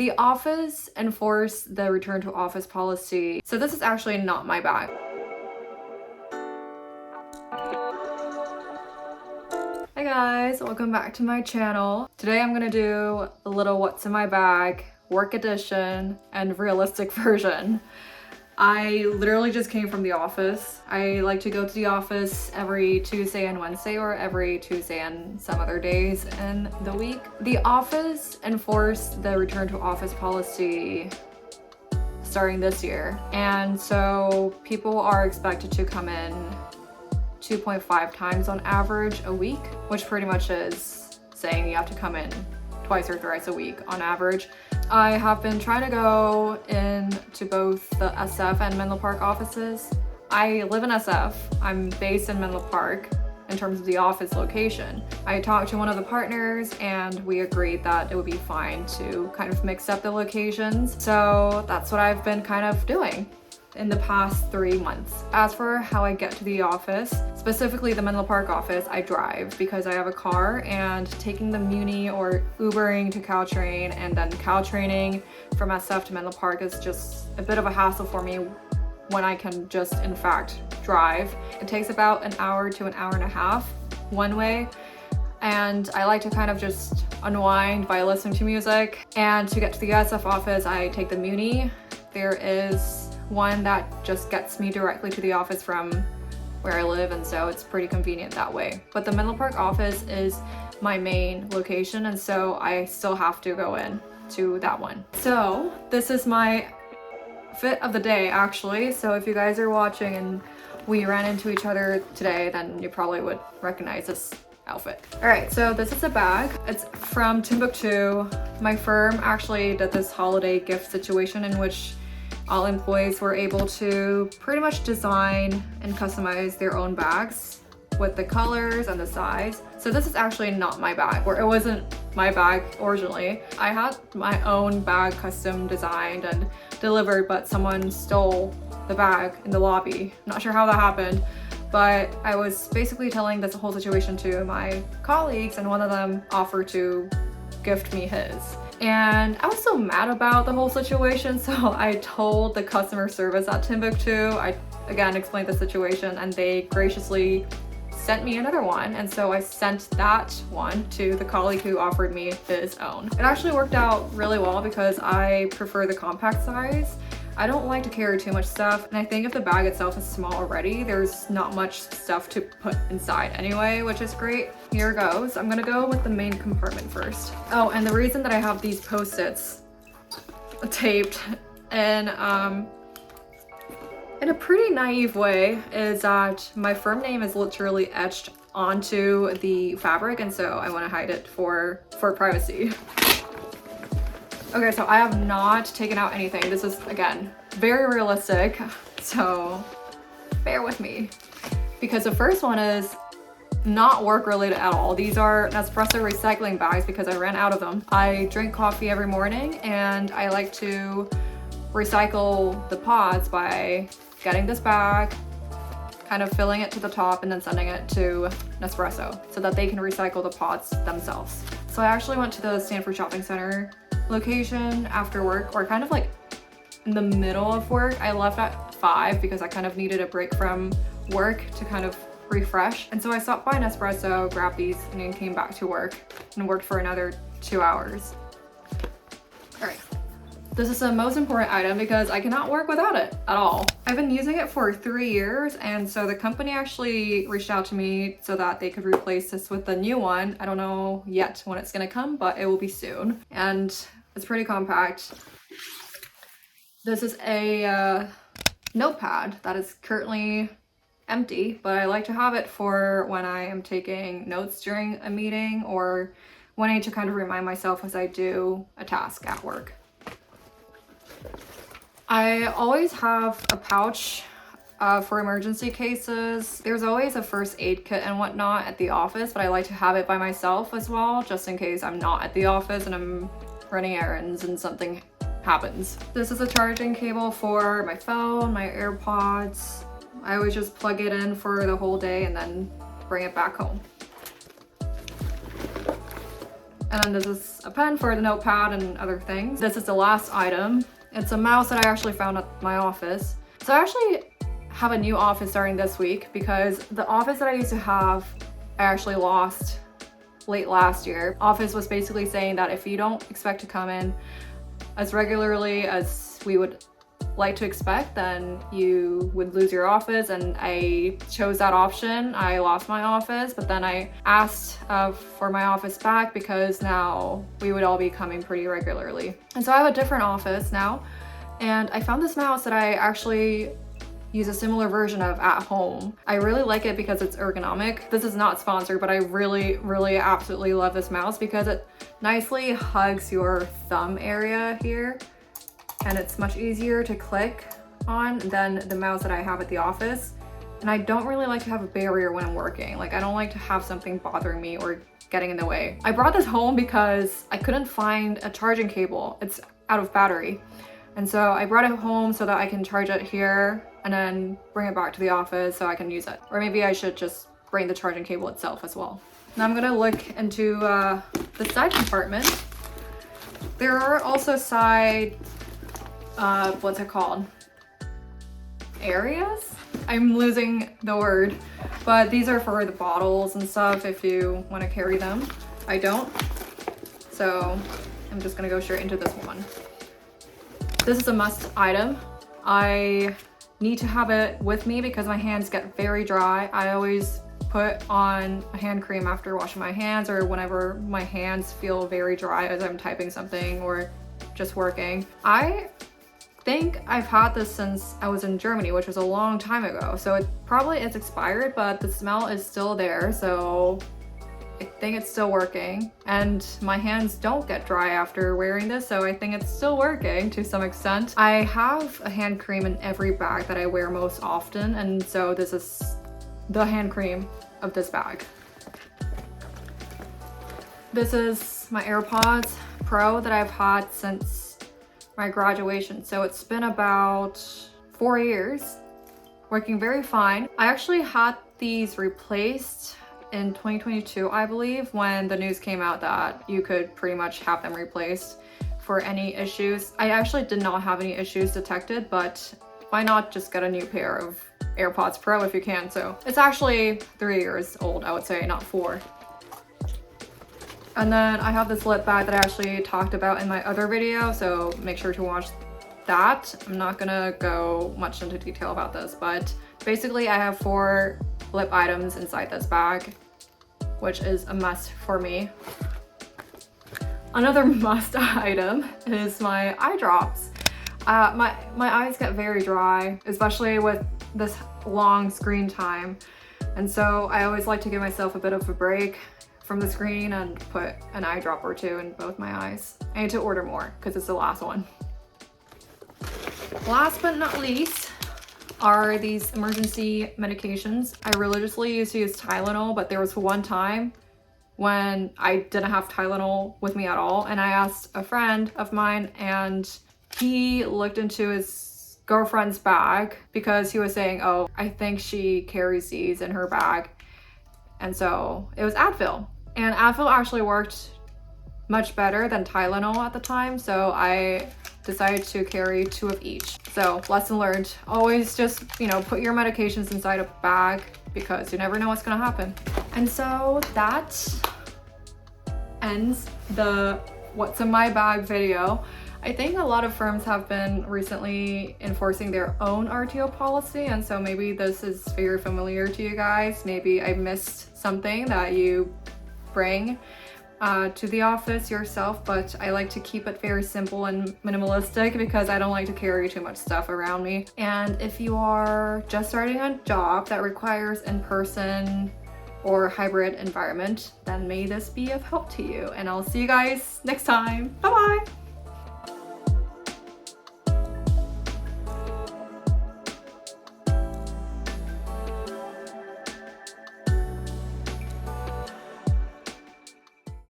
The office enforced the return to office policy. So this is actually not my bag. Hi guys, welcome back to my channel. Today I'm gonna do a little what's in my bag, work edition, and realistic version. I literally just came from the office. I like to go to the office every Tuesday and Wednesday, or every Tuesday and some other days in the week. The office enforced the return to office policy starting this year. And so people are expected to come in 2.5 times on average a week, which pretty much is saying you have to come in twice or thrice a week on average. I have been trying to go into both the SF and Menlo Park offices. I live in SF. I'm based in Menlo Park in terms of the office location. I talked to one of the partners and we agreed that it would be fine to kind of mix up the locations. So that's what I've been kind of doing in the past 3 months. As for how I get to the office, specifically the Menlo Park office, I drive because I have a car, and taking the Muni or Ubering to Caltrain and then Caltraining from SF to Menlo Park is just a bit of a hassle for me when I can just in fact drive. It takes about an hour to an hour and a half one way, and I like to kind of just unwind by listening to music. And to get to the SF office, I take the Muni. There is one that just gets me directly to the office from where I live, and so it's pretty convenient that way. But the Menlo Park office is my main location, and so I still have to go in to that one. So this is my fit of the day actually. So if you guys are watching and we ran into each other today, then you probably would recognize this outfit. All right, so this is a bag. It's from Timbuktu. My firm actually did this holiday gift situation in which all employees were able to pretty much design and customize their own bags with the colors and the size. So this is actually not my bag, or it wasn't my bag originally. I had my own bag custom designed and delivered, but someone stole the bag in the lobby. Not sure how that happened, but I was basically telling this whole situation to my colleagues, and one of them offered to gift me his. And I was so mad about the whole situation, so I told the customer service at Timbuktu. I again explained the situation, and they graciously sent me another one. And so I sent that one to the colleague who offered me his own. It actually worked out really well because I prefer the compact size. I don't like to carry too much stuff, and I think if the bag itself is small already, there's not much stuff to put inside anyway, which is great. Here goes. I'm gonna go with the main compartment first. Oh, and the reason that I have these Post-its taped in a pretty naive way is that my firm name is literally etched onto the fabric, and so I want to hide it for privacy. Okay, so I have not taken out anything. This is, again, very realistic, so bear with me. Because the first one is not work related at all. These are Nespresso recycling bags because I ran out of them. I drink coffee every morning, and I like to recycle the pods by getting this bag, kind of filling it to the top, and then sending it to Nespresso so that they can recycle the pods themselves. So I actually went to the Stanford Shopping Center location after work, or kind of like in the middle of work. I left at 5 because I kind of needed a break from work to kind of refresh. And so I stopped by Nespresso, grabbed these, and then came back to work and worked for another 2 hours. All right. This is the most important item because I cannot work without it at all. I've been using it for 3 years, and so the company actually reached out to me so that they could replace this with a new one. I don't know yet when it's gonna come, but it will be soon. And it's pretty compact. This is a notepad that is currently empty, but I like to have it for when I am taking notes during a meeting, or when I need to kind of remind myself as I do a task at work. I always have a pouch for emergency cases. There's always a first aid kit and whatnot at the office, but I like to have it by myself as well, just in case I'm not at the office and I'm running errands and something happens. This is a charging cable for my phone, my AirPods. I always just plug it in for the whole day and then bring it back home. And then this is a pen for the notepad and other things. This is the last item. It's a mouse that I actually found at my office. So I actually have a new office starting this week because the office that I used to have, I actually lost late last year. Office was basically saying that if you don't expect to come in as regularly as we would like to expect, then you would lose your office, and I chose that option. I lost my office, but then I asked for my office back because now we would all be coming pretty regularly. And so I have a different office now, and I found this mouse that I actually use a similar version of at home. I really like it because it's ergonomic. This is not sponsored, but I really absolutely love this mouse because it nicely hugs your thumb area here, and it's much easier to click on than the mouse that I have at the office. And I don't really like to have a barrier when I'm working. Like, I don't like to have something bothering me or getting in the way. I brought this home because I couldn't find a charging cable. It's out of battery. And so I brought it home so that I can charge it here and then bring it back to the office so I can use it. Or maybe I should just bring the charging cable itself as well. Now I'm gonna look into the side compartment. There are also side, what's it called? Areas? I'm losing the word, but these are for the bottles and stuff if you want to carry them. I don't, so I'm just gonna go straight into this one. This is a must item. I need to have it with me because my hands get very dry. I always put on a hand cream after washing my hands or whenever my hands feel very dry as I'm typing something or just working. I think I've had this since I was in Germany, which was a long time ago. So it probably is expired, but the smell is still there. So I think it's still working, and my hands don't get dry after wearing this, so I think it's still working to some extent. I have a hand cream in every bag that I wear most often, and so this is the hand cream of this bag. This is my AirPods Pro that I've had since my graduation, so it's been about 4 years, working very fine. I actually had these replaced in 2022, I believe, when the news came out that you could pretty much have them replaced for any issues. I actually did not have any issues detected, but why not just get a new pair of AirPods Pro if you can? So it's actually 3 years old, I would say, not 4. And then I have this lip bag that I actually talked about in my other video, so make sure to watch that. I'm not gonna go much into detail about this, but basically I have 4 lip items inside this bag, which is a must for me. Another must item is my eye drops. My eyes get very dry, especially with this long screen time. And so I always like to give myself a bit of a break from the screen and put an eye drop or 2 in both my eyes. I need to order more because it's the last one. Last but not least are these emergency medications. I religiously used to use Tylenol, but there was one time when I didn't have Tylenol with me at all, and I asked a friend of mine, and he looked into his girlfriend's bag because he was saying, oh, I think she carries these in her bag. And so it was Advil, and Advil actually worked much better than Tylenol at the time, so I decided to carry 2 of each. So lesson learned, always just, put your medications inside a bag because you never know what's gonna happen. And so that ends the what's in my bag video. I think a lot of firms have been recently enforcing their own RTO policy, and so maybe this is very familiar to you guys. Maybe I missed something that you bring to the office yourself, but I like to keep it very simple and minimalistic because I don't like to carry too much stuff around me. And if you are just starting a job that requires in-person or hybrid environment, then may this be of help to you. And I'll see you guys next time. Bye bye.